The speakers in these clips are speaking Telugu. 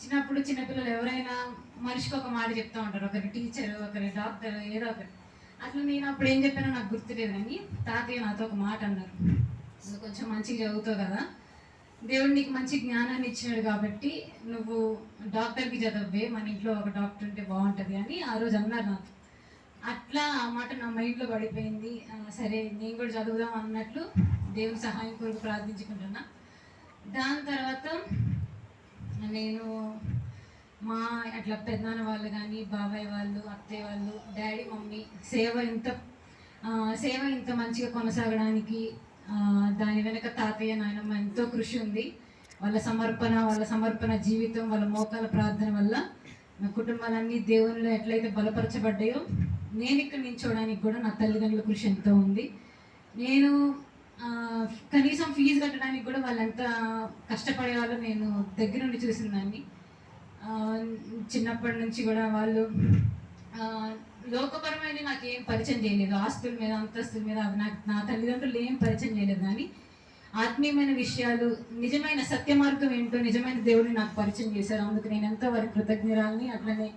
చిన్నప్పుడు చిన్నపిల్లలు ఎవరైనా మనిషికి ఒక మాట చెప్తా ఉంటారు, ఒకరి టీచర్, ఒకరి డాక్టర్, ఏదో ఒకటి. అట్లా నేను అప్పుడు ఏం చెప్పానో నాకు గుర్తులేదు, కానీ తాతయ్య నాతో ఒక మాట అన్నారు, నువ్వు కొంచెం మంచిగా చదువుతావు కదా, దేవుడు నీకు మంచి జ్ఞానాన్ని ఇచ్చినాడు కాబట్టి నువ్వు డాక్టర్కి చదవే, మన ఇంట్లో ఒక డాక్టర్ ఉంటే బాగుంటుంది అని ఆ రోజు అన్నారు నాకు. అట్లా ఆ మాట నా మైండ్లో పడిపోయింది. సరే నేను కూడా చదువుదాం అన్నట్లు దేవుని సహాయం కొరకు ప్రార్థించుకుంటున్నా. దాని తర్వాత నేను మా అట్లా పెద్దనాన్న వాళ్ళు కానీ, బాబాయ్ వాళ్ళు, అత్తయ్య వాళ్ళు, డాడీ, మమ్మీ సేవ ఇంత మంచిగా కొనసాగడానికి దాని వెనక తాతయ్య, నాయనమ్మ ఎంతో కృషి ఉంది. వాళ్ళ సమర్పణ జీవితం, వాళ్ళ మోకాల ప్రార్థన వల్ల నా కుటుంబాలన్నీ దేవునిలో ఎట్లయితే బలపరచబడ్డాయో, నేను ఇక్కడ నిల్చోవడానికి కూడా నా తల్లిదండ్రుల కృషి ఎంతో ఉంది. నేను కనీసం ఫీజు కట్టడానికి కూడా వాళ్ళు ఎంత కష్టపడే వాళ్ళు నేను దగ్గర నుండి చూసిన దాన్ని. చిన్నప్పటి నుంచి కూడా వాళ్ళు లోకపరమైన నాకు ఏం పరిచయం చేయలేదు, ఆస్తుల మీద, అంతస్తుల మీద అవి నా తల్లిదండ్రులు ఏం పరిచయం చేయలేదు. కానీ ఆత్మీయమైన విషయాలు, నిజమైన సత్య మార్గం ఏంటో, నిజమైన దేవుడిని నాకు పరిచయం చేశారు. అందుకు నేను ఎంతో వారి కృతజ్ఞరాలని. అట్లనే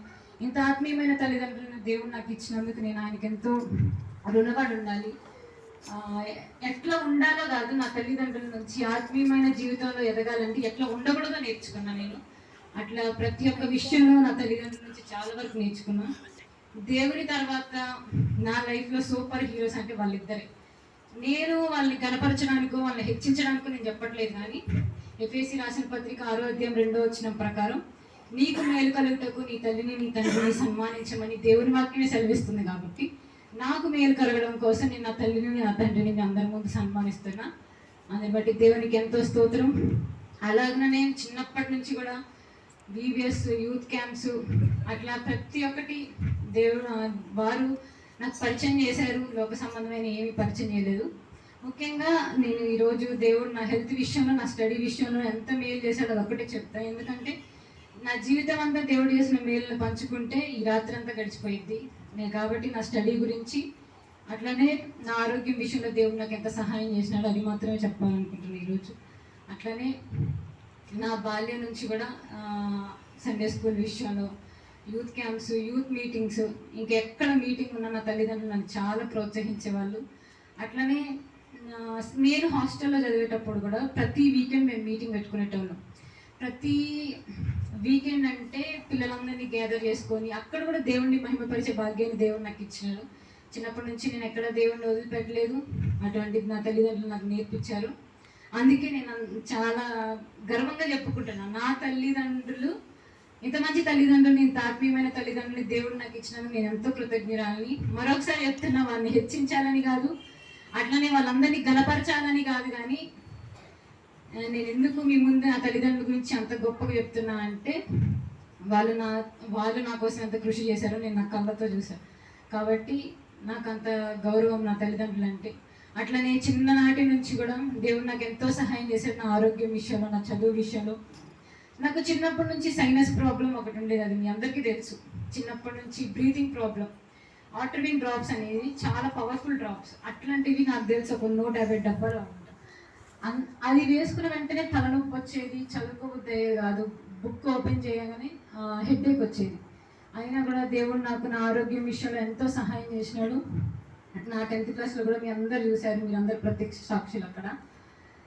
ఇంత ఆత్మీయమైన తల్లిదండ్రులను దేవుడు నాకు ఇచ్చినందుకు నేను ఆయనకి ఎంతో రుణపడి ఉండాలి. ఎట్లా ఉండాలో కాదు, నా తల్లిదండ్రుల నుంచి ఆత్మీయమైన జీవితంలో ఎదగాలంటే ఎట్లా ఉండకూడదో నేర్చుకున్నా నేను. అట్లా ప్రతి ఒక్క విషయంలో నా తల్లిదండ్రుల నుంచి చాలా వరకు నేర్చుకున్నా. దేవుడి తర్వాత నా లైఫ్లో సూపర్ హీరోస్ అంటే వాళ్ళిద్దరే. నేను వాళ్ళని కనపరచడానికో వాళ్ళని హెచ్చించడానికో నేను చెప్పట్లేదు, కానీ ఎఫ్ఎస్సి రాసిన పత్రిక 6వ అధ్యాయం 2వ వచనం ప్రకారం నీకు మేలు కలుగుటకు నీ తల్లిని నీ తండ్రిని సన్మానించమని దేవుని వాక్యమే సెలవిస్తుంది. కాబట్టి నాకు మేలు కలగడం కోసం నేను నా తల్లిని, నా తండ్రిని అందరి ముందు సన్మానిస్తున్నా. అందుని బట్టి దేవునికి ఎంతో స్తోత్రం. అలాగనే నేను చిన్నప్పటి నుంచి కూడా బీబీఎస్, యూత్ క్యాంప్స్, అట్లా ప్రతి ఒక్కటి వారు నాకు పరిచయం చేశారు. లోక సంబంధమైన ఏమీ పరిచయం చేయలేదు. ముఖ్యంగా నేను ఈరోజు దేవుడు నా హెల్త్ విషయంలో, నా స్టడీ విషయంలో ఎంత మేలు చేశాడో అది ఒకటే చెప్తాను. ఎందుకంటే నా జీవితం అంతా దేవుడు చేసిన మేలును పంచుకుంటే ఈ రాత్రి అంతా గడిచిపోయింది నేను. కాబట్టి నా స్టడీ గురించి, అట్లనే నా ఆరోగ్యం విషయంలో దేవుడు నాకు ఎంత సహాయం చేసినాడో అది మాత్రమే చెప్పాలనుకుంటున్నాను ఈరోజు. అట్లనే నా బాల్యం నుంచి కూడా సండే స్కూల్ విషయంలో, యూత్ క్యాంప్స్, యూత్ మీటింగ్స్, ఇంకెక్కడ మీటింగ్ ఉన్న నా తల్లిదండ్రులు నన్ను చాలా ప్రోత్సహించేవాళ్ళు. అట్లనే నేను హాస్టల్లో చదివేటప్పుడు కూడా ప్రతి వీకెండ్ మేము మీటింగ్ పెట్టుకునేటోళ్ళం. ప్రతి వీకెండ్ అంటే పిల్లలందరినీ గ్యాదర్ చేసుకొని అక్కడ కూడా దేవుణ్ణి మహిమపరిచే భాగ్యాన్ని దేవుడు నాకు ఇచ్చినాడు. చిన్నప్పటి నుంచి నేను ఎక్కడ దేవుణ్ణి వదిలిపెట్టలేదు. అటువంటిది నా తల్లిదండ్రులు నాకు నేర్పించారు. అందుకే నేను చాలా గర్వంగా చెప్పుకుంటున్నాను, నా తల్లిదండ్రులు ఇంత మంచి తల్లిదండ్రులు, ఇంత ఆత్మీయమైన తల్లిదండ్రులు దేవుడు నాకు ఇచ్చినందుకు నేను ఎంతో కృతజ్ఞురాలని. మరొకసారి చెప్తున్నా, వాళ్ళని హెచ్చించాలని కాదు, అట్లనే వాళ్ళందరినీ గలపరచాలని కాదు, కానీ నేను ఎందుకు మీ ముందు నా తల్లిదండ్రుల గురించి అంత గొప్పగా చెప్తున్నా అంటే వాళ్ళు నా కోసం ఎంత కృషి చేశారో నేను నా కళ్ళతో చూశాను. కాబట్టి నాకు అంత గౌరవం నా తల్లిదండ్రులు అంటే. అట్లనే చిన్ననాటి నుంచి కూడా దేవుడు నాకు ఎంతో సహాయం చేశాడు. నా ఆరోగ్యం విషయంలో, నా చదువు విషయంలో. నాకు చిన్నప్పటి నుంచి సైనస్ ప్రాబ్లం ఒకటి ఉండేది, అది మీ అందరికీ తెలుసు. చిన్నప్పటి నుంచి బ్రీతింగ్ ప్రాబ్లం, ఆటోవిన్ డ్రాప్స్ అనేది చాలా పవర్ఫుల్ డ్రాప్స్. అట్లాంటివి నాకు తెలుసు, ఒక 150 డబ్బాలు అనమాట. అది వేసుకున్న వెంటనే తలనొప్పి వచ్చేది, చదువుకోబుద్ది అయ్యేది కాదు. బుక్ ఓపెన్ చేయగానే హెడ్ఏక్ వచ్చేది. అయినా కూడా దేవుడు నాకు నా ఆరోగ్యం విషయంలో ఎంతో సహాయం చేసినాడు. నా 10th క్లాస్లో కూడా మీ అందరు చూశారు, మీరందరూ ప్రత్యక్ష సాక్షులు. అక్కడ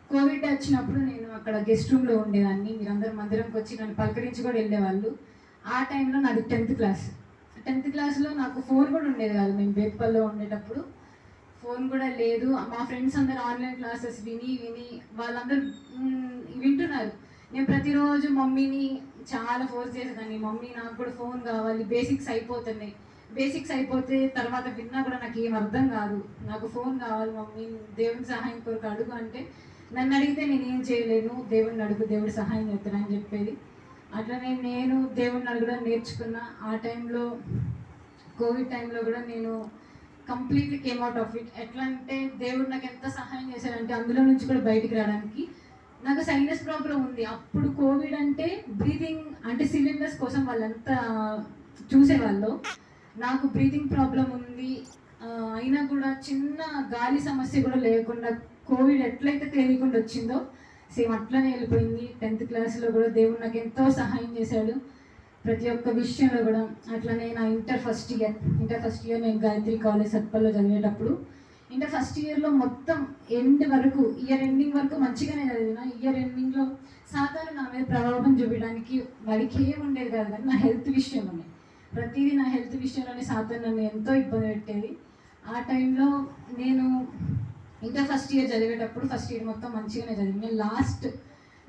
కోవిడ్ వచ్చినప్పుడు నేను అక్కడ గెస్ట్ రూమ్లో ఉండేదాన్ని. మీరందరూ మందిరంకి వచ్చి నన్ను పలకరించి కూడా వెళ్ళేవాళ్ళు. ఆ టైంలో నాది 10th క్లాస్. 10th క్లాస్లో నాకు ఫోన్ కూడా ఉండేది కాదు. మేము బేప్పల్లో ఉండేటప్పుడు ఫోన్ కూడా లేదు. మా ఫ్రెండ్స్ అందరూ ఆన్లైన్ క్లాసెస్ విని వాళ్ళందరూ వింటున్నారు. నేను ప్రతిరోజు మమ్మీని చాలా ఫోర్స్ చేసేదాన్ని, మమ్మీ నాకు కూడా ఫోన్ కావాలి, బేసిక్స్ అయిపోతున్నాయి, బేసిక్స్ అయిపోతే తర్వాత విన్నా కూడా నాకు ఏం అర్థం కాదు, నాకు ఫోన్ కావాలి మమ్మీ, దేవుని సహాయం కొరకు అడుగు అంటే నన్ను అడిగితే నేనేం చేయలేను, దేవుడిని అడుగు, దేవుడు సహాయం చేస్తానని చెప్పేది. అట్లనే నేను దేవుడిని అడగడం నేర్చుకున్న. ఆ టైంలో కోవిడ్ టైంలో కూడా నేను completely came out of it. ఎట్లా అంటే దేవుడు నాకు ఎంత సహాయం చేశాడంటే అందులో నుంచి కూడా బయటికి రావడానికి. నాకు సైనస్ ప్రాబ్లం ఉంది. అప్పుడు కోవిడ్ అంటే బ్రీతింగ్ అంటే సిలిండర్స్ కోసం వాళ్ళంతా చూసేవాళ్ళు. నాకు బ్రీతింగ్ ప్రాబ్లం ఉంది, అయినా కూడా చిన్న గాలి సమస్య కూడా లేకుండా కోవిడ్ ఎట్లయితే తెలియకుండా వచ్చిందో సేమ్ అట్లనే వెళ్ళిపోయింది. 10th క్లాస్లో కూడా దేవుడు నాకు ఎంతో సహాయం చేశాడు ప్రతి ఒక్క విషయంలో కూడా. అట్లనే నా ఇంటర్ ఫస్ట్ ఇయర్ నేను గాయత్రి కాలేజ్ సత్పల్లో చదివేటప్పుడు ఇంటర్ ఫస్ట్ ఇయర్లో మొత్తం ఎండ్ వరకు, ఇయర్ ఎండింగ్ వరకు మంచిగానే చదివిన. ఇయర్ ఎండింగ్లో సాధారణ నా మీద ప్రభావం చూపించడానికి వాడికి ఏముండేది కాదు, కానీ నా హెల్త్ విషయంలోనే ప్రతిదీ నా హెల్త్ విషయంలోనే సాధారణ నన్ను ఎంతో ఇబ్బంది పెట్టేది. ఆ టైంలో నేను ఇంటర్ ఫస్ట్ ఇయర్ చదివేటప్పుడు ఫస్ట్ ఇయర్ మొత్తం మంచిగానే చదివి నేను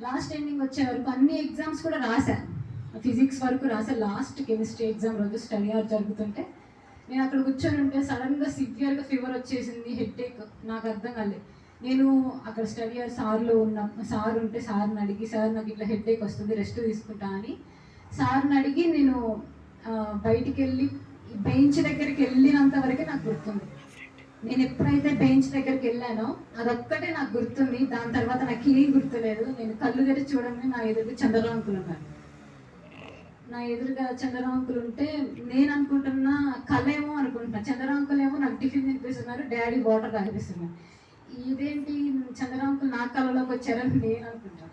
లాస్ట్ ఎండింగ్ వచ్చే వరకు అన్ని ఎగ్జామ్స్ కూడా రాశాను. ఫిజిక్స్ వరకు రాసా. లాస్ట్ కెమిస్ట్రీ ఎగ్జామ్ రోజు స్టడీ అవర్ జరుగుతుంటే నేను అక్కడ కూర్చొని ఉంటే సడన్గా సివియర్గా ఫీవర్ వచ్చేసింది, హెడ్ఏక్. నాకు అర్థం కాలేదు. నేను అక్కడ స్టడీ అవర్ సార్ ఉంటే సార్ని అడిగి, సార్ నాకు ఇట్లా హెడ్ఏక్ వస్తుంది, రెస్ట్ తీసుకుంటా అని సార్ని అడిగి నేను బయటికి వెళ్ళి బెంచ్ దగ్గరికి వెళ్ళినంత వరకే నాకు గుర్తుంది. నేను ఎప్పుడైతే బెంచ్ దగ్గరికి వెళ్ళానో అదొక్కటే నాకు గుర్తుంది. దాని తర్వాత నాకు ఏం గుర్తులేదు. నేను కళ్ళు తెరిచి చూడండి, నా ఎదురుగా చంద్రరాంకులు ఉన్నారు. నా ఎదురుగా చంద్రరాంకులు ఉంటే నేను అనుకుంటున్నా కళేమో అనుకుంటున్నా. చంద్రరాంకులేమో నాకు టిఫిన్ తినిపిస్తున్నారు, డాడీ వాటర్ తాగిపిస్తున్నారు. ఇదేంటి చంద్రరాంకులు నా కళలోకి వచ్చారని నేను అనుకుంటాను.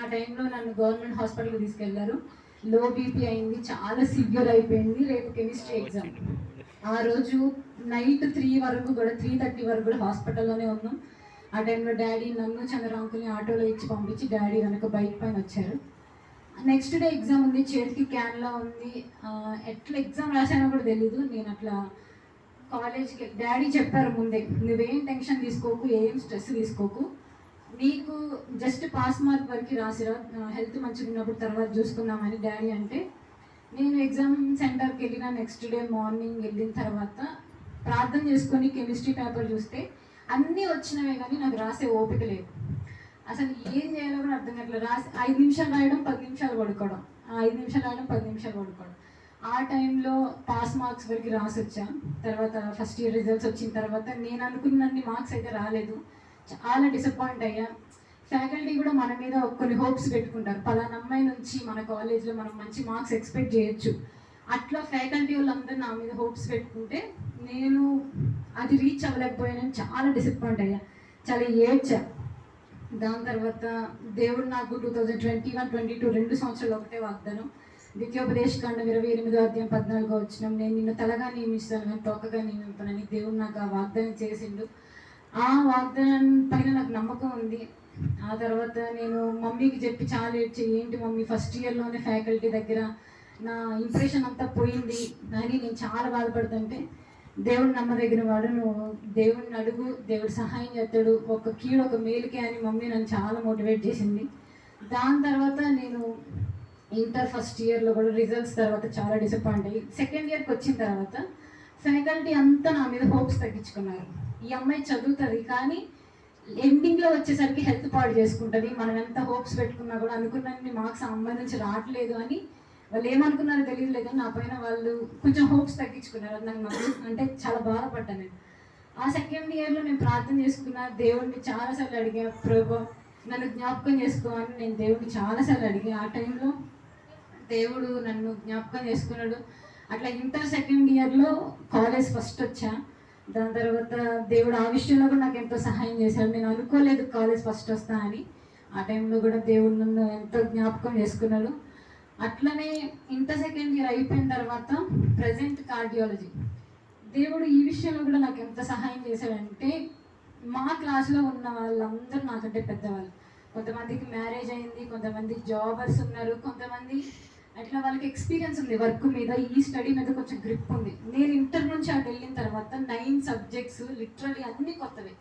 ఆ టైంలో నన్ను గవర్నమెంట్ హాస్పిటల్కి తీసుకెళ్లారు. లో బీపీ అయింది, చాలా సివియర్ అయిపోయింది. రేపు కెమిస్ట్రీ ఎగ్జామ్. ఆ రోజు నైట్ 3:30 వరకు కూడా హాస్పిటల్లోనే ఉన్నాం. ఆ టైంలో డాడీ నన్ను చంద్రరాంకుల్ని ఆటోలో ఇచ్చి పంపించి డాడీ వెనక బైక్ పైన వచ్చారు. నెక్స్ట్ డే ఎగ్జామ్ ఉంది, చేతికి క్యాన్లా ఉంది. ఎట్లా ఎగ్జామ్ రాసానో కూడా తెలీదు. నేను అట్లా కాలేజ్కి డాడీ చెప్పారు ముందే, నువ్వేం టెన్షన్ తీసుకోకు, ఏం స్ట్రెస్ తీసుకోకు, నీకు జస్ట్ పాస్ మార్క్ వరకు రాసిరా, హెల్త్ మంచిగా ఉన్నప్పుడు తర్వాత చూసుకుందామని డాడీ అంటే, నేను ఎగ్జామ్ సెంటర్కి వెళ్ళిన నెక్స్ట్ డే మార్నింగ్ వెళ్ళిన తర్వాత ప్రార్థన చేసుకొని కెమిస్ట్రీ పేపర్ చూస్తే అన్నీ వచ్చినవే, కానీ నాకు రాసే ఓపిక లేదు. అసలు ఏం చేయాలో కూడా అర్థం కావట్లేదు. రాసి 5 నిమిషాలు రాయడం, 10 నిమిషాలు పడుకోవడం, 5 నిమిషాలు రాయడం, 10 నిమిషాలు పడుకోవడం. ఆ టైంలో పాస్ మార్క్స్ వరకు రాసి వచ్చాను. తర్వాత ఫస్ట్ ఇయర్ రిజల్ట్స్ వచ్చిన తర్వాత నేను అనుకున్నన్ని మార్క్స్ అయితే రాలేదు. చాలా డిసప్పాయింట్ అయ్యా. ఫ్యాకల్టీ కూడా మన మీద కొన్ని హోప్స్ పెట్టుకుంటారు, పలానా అమ్మాయి నుంచి మన కాలేజ్లో మనం మంచి మార్క్స్ ఎక్స్పెక్ట్ చేయొచ్చు. అట్లా ఫ్యాకల్టీ వాళ్ళందరూ నా మీద హోప్స్ పెట్టుకుంటే నేను అది రీచ్ అవ్వలేకపోయానని చాలా డిసప్పాయింట్ అయ్యా, చాలా ఏడ్చా. దాని తర్వాత దేవుడు నాకు 2021-22 2 సంవత్సరాలు ఒకటే వాగ్దానం. ద్వితీయోపదేశకాండం 28:14 వచ్చినాం, నేను నిన్ను తలగా నియమిస్తాను కానీ తొక్కగా నియమింపనని దేవుడు నాకు ఆ వాగ్దానం చేసిండు. ఆ వాగ్దానం పైన నాకు నమ్మకం ఉంది. ఆ తర్వాత నేను మమ్మీకి చెప్పి చాలా ఏడ్చి, ఏంటి మమ్మీ ఫస్ట్ ఇయర్లోనే ఫ్యాకల్టీ దగ్గర నా ఇంప్రెషన్ అంతా పోయింది అని నేను చాలా బాధపడుతుంటే, దేవుడు నమ్మదగిన వాడు, నువ్వు దేవుడిని అడుగు, దేవుడు సహాయం చేస్తాడు, ఒక కీడు ఒక మేలుకే అని మమ్మీ నన్ను చాలా మోటివేట్ చేసింది. దాని తర్వాత నేను ఇంటర్ ఫస్ట్ ఇయర్లో కూడా రిజల్ట్స్ తర్వాత చాలా డిసప్పాయింట్ అయ్యి సెకండ్ ఇయర్కి వచ్చిన తర్వాత ఫ్యాకల్టీ అంతా నా మీద హోప్స్ తగ్గించుకున్నారు. ఈ అమ్మాయి చదువుతుంది కానీ ఎండింగ్లో వచ్చేసరికి హెల్త్ పాడు చేసుకుంటుంది, మనం ఎంత హోప్స్ పెట్టుకున్నా కూడా అనుకున్నన్ని మార్క్స్ ఆ అమ్మాయి నుంచి రావట్లేదు అని వాళ్ళు ఏమనుకున్నారో తెలియదు కానీ నా పైన వాళ్ళు కొంచెం హోప్స్ తగ్గించుకున్నారు. అది నాకు అంటే చాలా బాధపడ్డాను నేను. ఆ సెకండ్ ఇయర్లో నేను ప్రార్థన చేసుకున్నా, దేవుడిని చాలాసార్లు అడిగా, ప్రభు నన్ను జ్ఞాపకం చేసుకోవాలని నేను దేవుడిని చాలాసార్లు అడిగా. ఆ టైంలో దేవుడు నన్ను జ్ఞాపకం చేసుకున్నాడు. అట్లా ఇంటర్ సెకండ్ ఇయర్లో కాలేజ్ ఫస్ట్ వచ్చా. దాని తర్వాత దేవుడు ఆ విషయంలో కూడా నాకు ఎంతో సహాయం చేశాడు. నేను అనుకోలేదు కాలేజ్ ఫస్ట్ వస్తా అని. ఆ టైంలో కూడా దేవుడు నన్ను ఎంతో జ్ఞాపకం చేసుకున్నాడు. అట్లనే ఇంటర్ సెకండ్ ఇయర్ అయిపోయిన తర్వాత ప్రజెంట్ కార్డియాలజీ. దేవుడు ఈ విషయంలో కూడా నాకు ఎంత సహాయం చేశాడంటే, మా క్లాస్లో ఉన్న వాళ్ళందరూ నాకంటే పెద్దవాళ్ళు. కొంతమందికి మ్యారేజ్ అయింది, కొంతమంది జాబర్స్ ఉన్నారు, కొంతమంది అట్లా వాళ్ళకి ఎక్స్పీరియన్స్ ఉంది వర్క్ మీద, ఈ స్టడీ మీద కొంచెం గ్రిప్ ఉంది. నేను ఇంటర్ నుంచి అటు వెళ్ళిన తర్వాత 9 సబ్జెక్ట్స్ లిటరలీ అన్నీ కొత్తవే.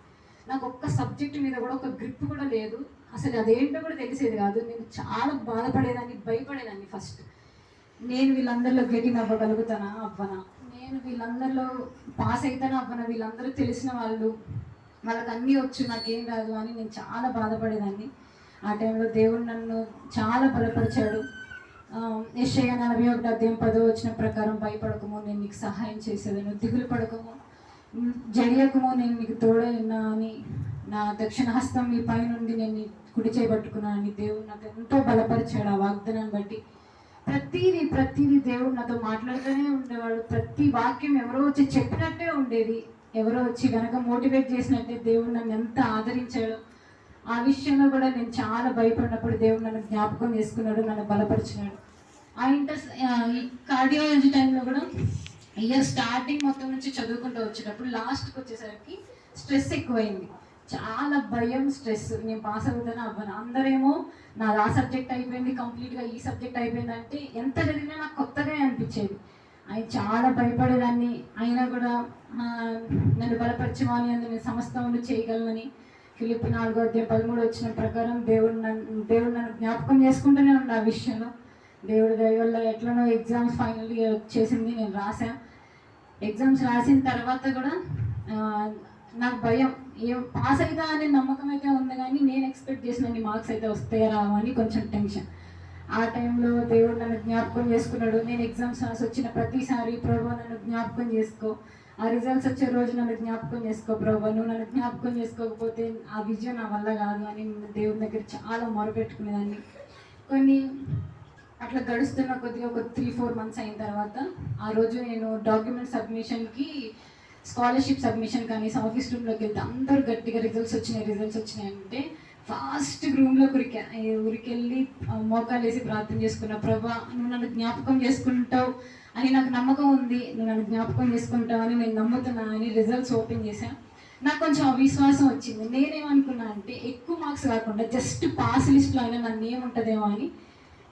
నాకు ఒక్క సబ్జెక్ట్ మీద కూడా ఒక గ్రిప్ కూడా లేదు. అసలు అదేంటో కూడా తెలిసేది కాదు. నేను చాలా బాధపడేదాన్ని, భయపడేదాన్ని. ఫస్ట్ నేను వీళ్ళందరిలో గెటిన్ అవ్వగలుగుతానా అవ్వనా, నేను వీళ్ళందరిలో పాస్ అవుతానా అవ్వనా, వీళ్ళందరూ తెలిసిన వాళ్ళు, వాళ్ళకి అన్నీ వచ్చు, నాకేం రాదు అని నేను చాలా బాధపడేదాన్ని. ఆ టైంలో దేవుడు నన్ను చాలా బలపరిచాడు. యెషయా 41:10 ప్రకారం, భయపడకము నేను నీకు సహాయం చేసేదాను, దిగులు పడకము జడియకము నేను నీకు తోడైనా అని, నా దక్షిణ హస్తం మీ పై నుండి నేను నీ కుడి చేయబట్టుకున్నానని దేవుడు నాకు ఎంతో బలపరిచాడు. ఆ వాగ్దానాన్ని బట్టి ప్రతిదీ దేవుడు నాతో మాట్లాడుతూనే ఉండేవాడు. ప్రతి వాక్యం ఎవరో వచ్చి చెప్పినట్టే ఉండేది, ఎవరో వచ్చి కనుక మోటివేట్ చేసినట్టే దేవుడు నన్ను ఎంత ఆదరించాడు. ఆ విషయంలో కూడా నేను చాలా భయపడినప్పుడు దేవుడు నన్ను జ్ఞాపకం చేసుకున్నాడు, నన్ను బలపరిచినాడు. ఆ ఈ కార్డియాలజీ టైంలో కూడా ఇయర్ స్టార్టింగ్ మొత్తం నుంచి చదువుకుంటూ వచ్చేటప్పుడు లాస్ట్కి వచ్చేసరికి స్ట్రెస్ ఎక్కువైంది. చాలా భయం, స్ట్రెస్. నేను పాస్ అవుతాను అవ్వను. అందరేమో నాది ఆ సబ్జెక్ట్ అయిపోయింది కంప్లీట్గా, ఈ సబ్జెక్ట్ అయిపోయింది అంటే ఎంత చదివినా నాకు కొత్తగా అనిపించేది. ఆయన చాలా భయపడేదాన్ని. అయినా కూడా నన్ను బలపరచమని, నేను సమస్తమును చేయగలనని ఫిలిప్పి 4:13 వచ్చిన ప్రకారం దేవుడు నన్ను జ్ఞాపకం చేసుకుంటూనే ఉంది ఆ విషయంలో. దేవుడి దయ వల్ల ఎట్లనో ఎగ్జామ్స్ ఫైనల్ ఇయర్ వచ్చేసింది, నేను రాశాను. ఎగ్జామ్స్ రాసిన తర్వాత కూడా నాకు భయం, ఏం పాస్ అవుతా అనే నమ్మకం అయితే ఉంది, కానీ నేను ఎక్స్పెక్ట్ చేసిన మార్క్స్ అయితే వస్తాయా రావా అని కొంచెం టెన్షన్. ఆ టైంలో దేవుడు నన్ను జ్ఞాపకం చేసుకున్నాడు. నేను ఎగ్జామ్స్ రాసి వచ్చిన ప్రతిసారి ప్రభు నన్ను జ్ఞాపకం చేసుకో, ఆ రిజల్ట్స్ వచ్చే రోజు నన్ను జ్ఞాపకం చేసుకో ప్రభు, నువ్వు నన్ను జ్ఞాపకం చేసుకోకపోతే ఆ విజయం నా వల్ల కాదు అని దేవుడి దగ్గర చాలా మొరపెట్టుకునేదాన్ని. కొన్ని అట్లా గడుస్తున్న కొద్దిగా ఒక 3-4 మంత్స్ అయిన తర్వాత ఆ రోజు నేను డాక్యుమెంట్ సబ్మిషన్కి, స్కాలర్షిప్ సబ్మిషన్ కానీ ఆఫీస్ రూమ్లోకి వెళ్తే అందరూ గట్టిగా రిజల్ట్స్ వచ్చినాయి అంటే ఫాస్ట్ రూమ్లోకి ఉరికెళ్ళి మోకాలు వేసి ప్రార్థన చేసుకున్నా. ప్రభా, నువ్వు నన్ను జ్ఞాపకం చేసుకుంటావు అని నాకు నమ్మకం ఉంది, నువ్వు నన్ను జ్ఞాపకం చేసుకుంటావు అని నేను నమ్ముతున్నా అని రిజల్ట్స్ ఓపెన్ చేశాను. నాకు కొంచెం అవిశ్వాసం వచ్చింది. నేనేమనుకున్నా అంటే ఎక్కువ మార్క్స్ కాకుండా జస్ట్ పాస్ లిస్ట్లో అయినా నా నేమ్ ఉంటుందేమో అని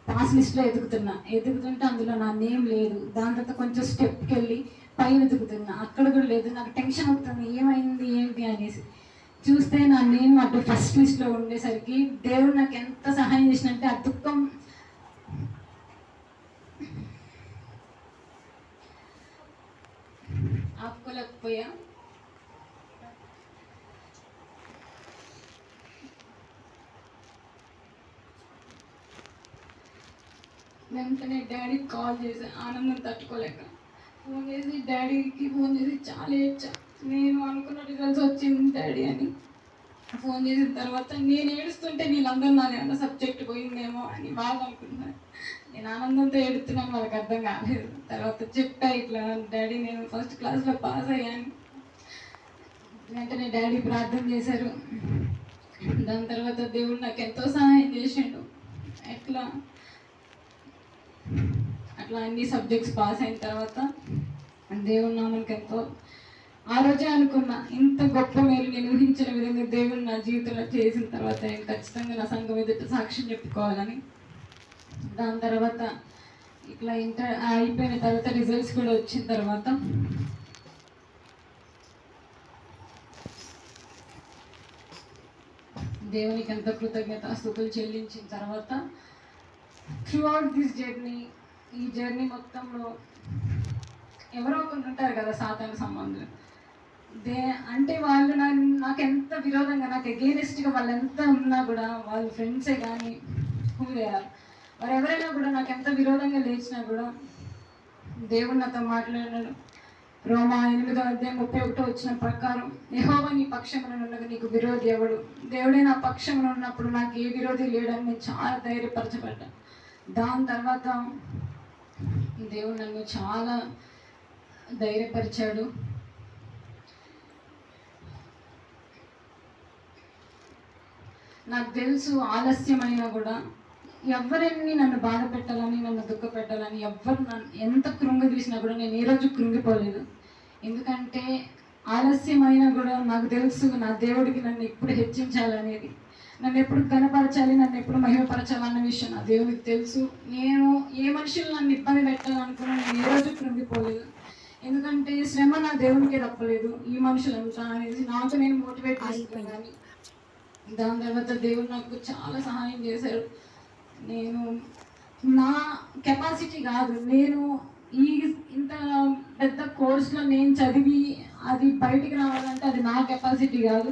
పాస్ లిస్ట్లో ఎదుగుతుంటే అందులో నా నేమ్ లేదు. దాని తర్వాత కొంచెం స్టెప్కి వెళ్ళి పైన ఎదుగుతున్నా, అక్కడ కూడా లేదు. నాకు టెన్షన్ అవుతుంది, ఏమైంది ఏంటి అనేసి చూస్తే నా నేమ్ అటు ఫస్ట్ లిస్ట్లో ఉండేసరికి దేవుడు నాకు ఎంత సహాయం చేసినంటే ఆ దుఃఖం ఆపుకోలేకపోయా. వెంటనే డాడీకి కాల్ చేసి ఆనందం తట్టుకోలేక ఫోన్ చేసి డాడీకి ఫోన్ చేసి చాలా ఏడ్చా. నేను అనుకున్న రిజల్ట్స్ వచ్చింది డాడీ అని ఫోన్ చేసిన తర్వాత నేను ఏడుస్తుంటే వీళ్ళందరూ నాది ఏమన్నా సబ్జెక్ట్ పోయిందేమో అని బాగా అనుకుంటున్నాను. నేను ఆనందంతో ఏడుతున్నాను, వాళ్ళకి అర్థం కాలేదు. తర్వాత చెప్పా, ఇట్లా డాడీ నేను ఫస్ట్ క్లాస్లో పాస్ అయ్యాను. వెంటనే డాడీ ప్రార్థన చేశారు. దాని తర్వాత దేవుడు నాకు ఎంతో సహాయం చేసిండు. అట్లా అన్ని సబ్జెక్ట్స్ పాస్ అయిన తర్వాత దేవుడు నామనికి ఎంతో, ఆ రోజే అనుకున్నా ఇంత గొప్ప మేలు నేను ఊహించిన విధంగా దేవుడు నా జీవితంలో చేసిన తర్వాత నేను ఖచ్చితంగా నా సంఘం ఎదుట సాక్ష్యం చెప్పుకోవాలని. దాని తర్వాత ఇట్లా ఇంటర్ అయిపోయిన తర్వాత రిజల్ట్స్ కూడా వచ్చిన తర్వాత దేవునికి ఎంత కృతజ్ఞతాస్తుతులు చెల్లించిన తర్వాత త్రూ అవుట్ దిస్ జర్నీ, ఈ జర్నీ మొత్తంలో ఎవరో ఒకరు ఉంటారు కదా సాతాను సంబంధం. అంటే వాళ్ళు నాకు ఎంత విరోధంగా, నాకు ఎగెయినెస్ట్గా వాళ్ళు ఎంత ఉన్నా కూడా, వాళ్ళ ఫ్రెండ్సే కానీ వారు ఎవరైనా కూడా నాకు ఎంత విరోధంగా లేచినా కూడా దేవుడు నాతో మాట్లాడినాడు. రోమా 8:31 వచ్చిన ప్రకారం యెహోవా నీ పక్షమున ఉన్నది, నీకు విరోధి ఎవడు? దేవుడే నా పక్షమున ఉన్నప్పుడు నాకు ఏ విరోధి లేడని నేను చాలా ధైర్యపరచబడ్డా. దాని తర్వాత దేవుడు నన్ను చాలా ధైర్యపరిచాడు. నాకు తెలుసు ఆలస్యమైనా కూడా ఎవరిని నన్ను బాధ పెట్టాలని, నన్ను దుఃఖ పెట్టాలని ఎవరు నన్ను ఎంత కృంగదీసినా కూడా నేను ఏ రోజు కృంగిపోలేదు. ఎందుకంటే ఆలస్యమైనా కూడా నాకు తెలుసు నా దేవుడికి నన్ను ఎప్పుడు హెచ్చించాలనేది, నన్ను ఎప్పుడు కనపరచాలి, నన్ను ఎప్పుడు మహిమపరచాలన్న విషయం నా దేవుడికి తెలుసు. నేను ఏ మనుషులు నన్ను ఇబ్బంది పెట్టాలనుకున్నా నేను ఏ రోజు కృంగిపోలేదు. ఎందుకంటే శ్రమ నా దేవునికే తప్పలేదు, ఈ మనుషులంతా అనేది నాకు నేను మోటివేట్ చేసుకున్నాను. దాని తర్వాత దేవుడు నాకు చాలా సహాయం చేశాడు. నేను నా కెపాసిటీ కాదు, నేను ఇంత పెద్ద కోర్సులో నేను చదివి అది బయటికి రావాలంటే అది నా కెపాసిటీ కాదు.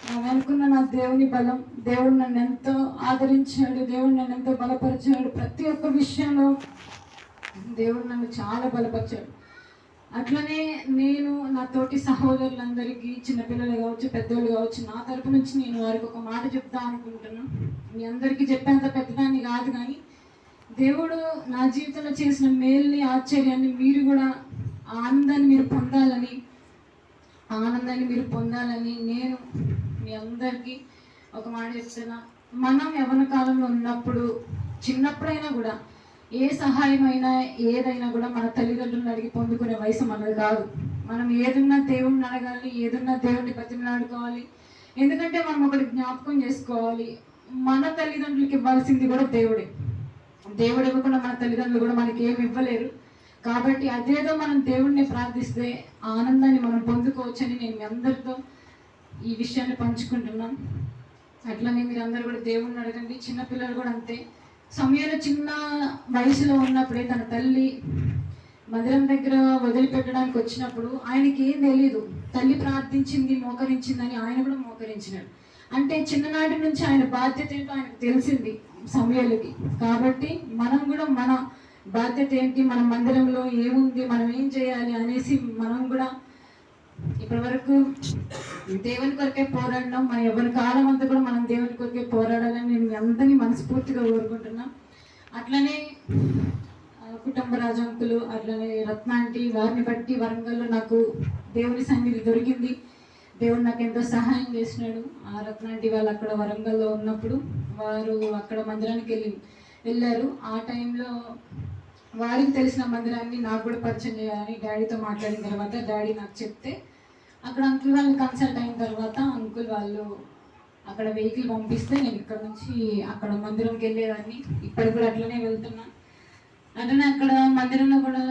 నేను అనుకున్న నా దేవుని బలం, దేవుడు నన్ను ఎంతో ఆదరించాడు, దేవుడు నన్ను ఎంతో బలపరిచాడు. ప్రతి ఒక్క విషయంలో దేవుడు నన్ను చాలా బలపరిచాడు. అట్లనే నేను నా తోటి సహోదరులందరికీ, చిన్నపిల్లలు కావచ్చు పెద్దోళ్ళు కావచ్చు, నా తరపు నుంచి నేను వారికి ఒక మాట చెప్తా అనుకుంటున్నాను. మీ అందరికీ చెప్పేంత పెద్దదాన్ని కాదు, కానీ దేవుడు నా జీవితంలో చేసిన మేల్ని, ఆశ్చర్యాన్ని మీరు కూడా ఆనందాన్ని మీరు పొందాలని నేను మీ అందరికీ ఒక మాట చెప్తున్నా, మనం యవ్వన కాలంలో ఉన్నప్పుడు చిన్నప్పుడైనా కూడా ఏ సహాయమైనా ఏదైనా కూడా మన తల్లిదండ్రులను అడిగి పొందుకునే వయసు మనది కాదు. మనం ఏదున్నా దేవుణ్ణి అడగాలి, ఏదున్నా దేవుణ్ణి బతిమలాడుకోవాలి. ఎందుకంటే మనం ఒకటి జ్ఞాపకం చేసుకోవాలి, మన తల్లిదండ్రులకి ఇవ్వాల్సింది కూడా దేవుడే. దేవుడు ఇవ్వకుండా మన తల్లిదండ్రులు కూడా మనకి ఏమి ఇవ్వలేరు. కాబట్టి అదేదో మనం దేవుణ్ణి ప్రార్థిస్తే ఆనందాన్ని మనం పొందుకోవచ్చని నేను మీ అందరితో ఈ విషయాన్ని పంచుకుంటున్నాను. అట్లనే మీరు అందరూ కూడా దేవుణ్ణి అడగండి. చిన్నపిల్లలు కూడా అంతే. సమయంలో చిన్న వయసులో ఉన్నప్పుడే తన తల్లి మందిరం దగ్గర వదిలిపెట్టడానికి వచ్చినప్పుడు ఆయనకి ఏం తెలియదు, తల్లి ప్రార్థించింది మోకరించిందని ఆయన కూడా మోకరించినాడు. అంటే చిన్ననాటి నుంచి ఆయన బాధ్యత ఏంటో ఆయనకు తెలిసింది సమయాలకి. కాబట్టి మనం కూడా మన బాధ్యత ఏంటి, మన మందిరంలో ఏముంది, మనం ఏం చేయాలి అనేసి మనం కూడా ఇప్పటి వరకు దేవుని కొరకే పోరాడినాం. మన ఎవరి కాలం అంతా కూడా మనం దేవుని కొరకే పోరాడాలని నేను మీ అందరినీ మనస్ఫూర్తిగా కోరుకుంటున్నాం. అట్లనే కుటుంబ రాజంకులు, అట్లనే రత్నాంటి, వారిని బట్టి వరంగల్లో నాకు దేవుని సన్నిధి దొరికింది. దేవుడు నాకు ఎంతో సహాయం చేసినాడు. ఆ రత్నాంటి వాళ్ళు అక్కడ వరంగల్లో ఉన్నప్పుడు వారు అక్కడ మందిరానికి వెళ్ళారు. ఆ టైంలో వారికి తెలిసిన మందిరాన్ని నాకు కూడా పరిచయం చేయాలని డాడీతో మాట్లాడిన తర్వాత డాడీ నాకు చెప్తే అక్కడ అంకుల్ వాళ్ళు కన్సల్ట్ అయిన తర్వాత అంకుల్ వాళ్ళు అక్కడ వెహికల్ పంపిస్తే నేను ఇక్కడ నుంచి అక్కడ మందిరంకి వెళ్ళేదాన్ని. ఇప్పటికి కూడా అట్లనే వెళ్తున్నా. అట్లనే అక్కడ మందిరంలో కూడా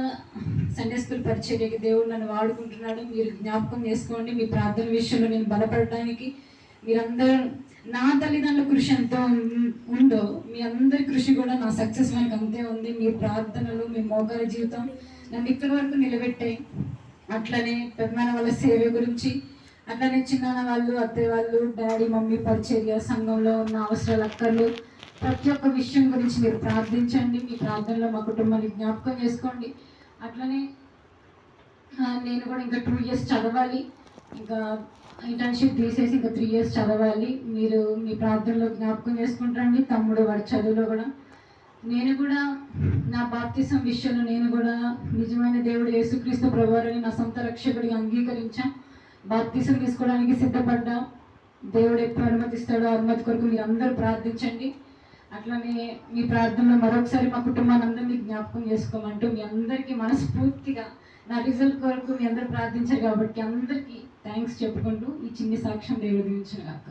సండే స్కూల్ పరిచర్యకి దేవుడు నన్ను వాడుకుంటున్నాడు. మీరు జ్ఞాపకం చేసుకోండి, మీ ప్రార్థన విషయంలో నేను బలపడడానికి మీరందరూ, నా తల్లిదండ్రుల కృషి ఎంత ఉందో మీ అందరి కృషి కూడా నా సక్సెస్ వెనక అంతే ఉంది. మీ ప్రార్థనలు, మీ మోకాల జీవితం నన్ను ఇక్కడి వరకు నిలబెట్టాయి. అట్లనే పెద్దనాన్న వాళ్ళ సేవ గురించి, అట్లనే చిన్నాన్న వాళ్ళు, అత్తయ్య వాళ్ళు, డాడీ మమ్మీ పరిచర్య, సంఘంలో ఉన్న అవసరాలు, అక్కర్లు, ప్రతి ఒక్క విషయం గురించి మీరు ప్రార్థించండి. మీ ప్రార్థనలో మా కుటుంబాన్ని జ్ఞాపకం చేసుకోండి. అట్లనే నేను కూడా ఇంకా 2 years చదవాలి, ఇంకా ఇంటర్న్షిప్ తీసేసి ఇంకా 3 years చదవాలి. మీరు మీ ప్రార్థనలో జ్ఞాపకం చేసుకుంటారండి. తమ్ముడు వాడి చదువులో కూడా, నేను కూడా నా బాప్తిసం విషయంలో నేను కూడా నిజమైన దేవుడు యేసుక్రీస్తు ప్రభువారిని నా సొంత రక్షకుడిగా అంగీకరించాం. బాప్తిసం తీసుకోవడానికి సిద్ధపడ్డా. దేవుడు ఎప్పుడు అనుమతిస్తాడో అనుమతి కొరకు మీరు అందరూ ప్రార్థించండి. అట్లనే మీ ప్రార్థనలో మరొకసారి మా కుటుంబాన్ని అందరినీ జ్ఞాపకం చేసుకోమంటూ మీ అందరికీ మనస్ఫూర్తిగా నా రిజల్ట్ కొరకు మీ అందరూ ప్రార్థించారు కాబట్టి అందరికీ థ్యాంక్స్ చెప్పుకుంటూ ఈ చిన్ని సాక్ష్యం దేవుడు దీవించును గాక.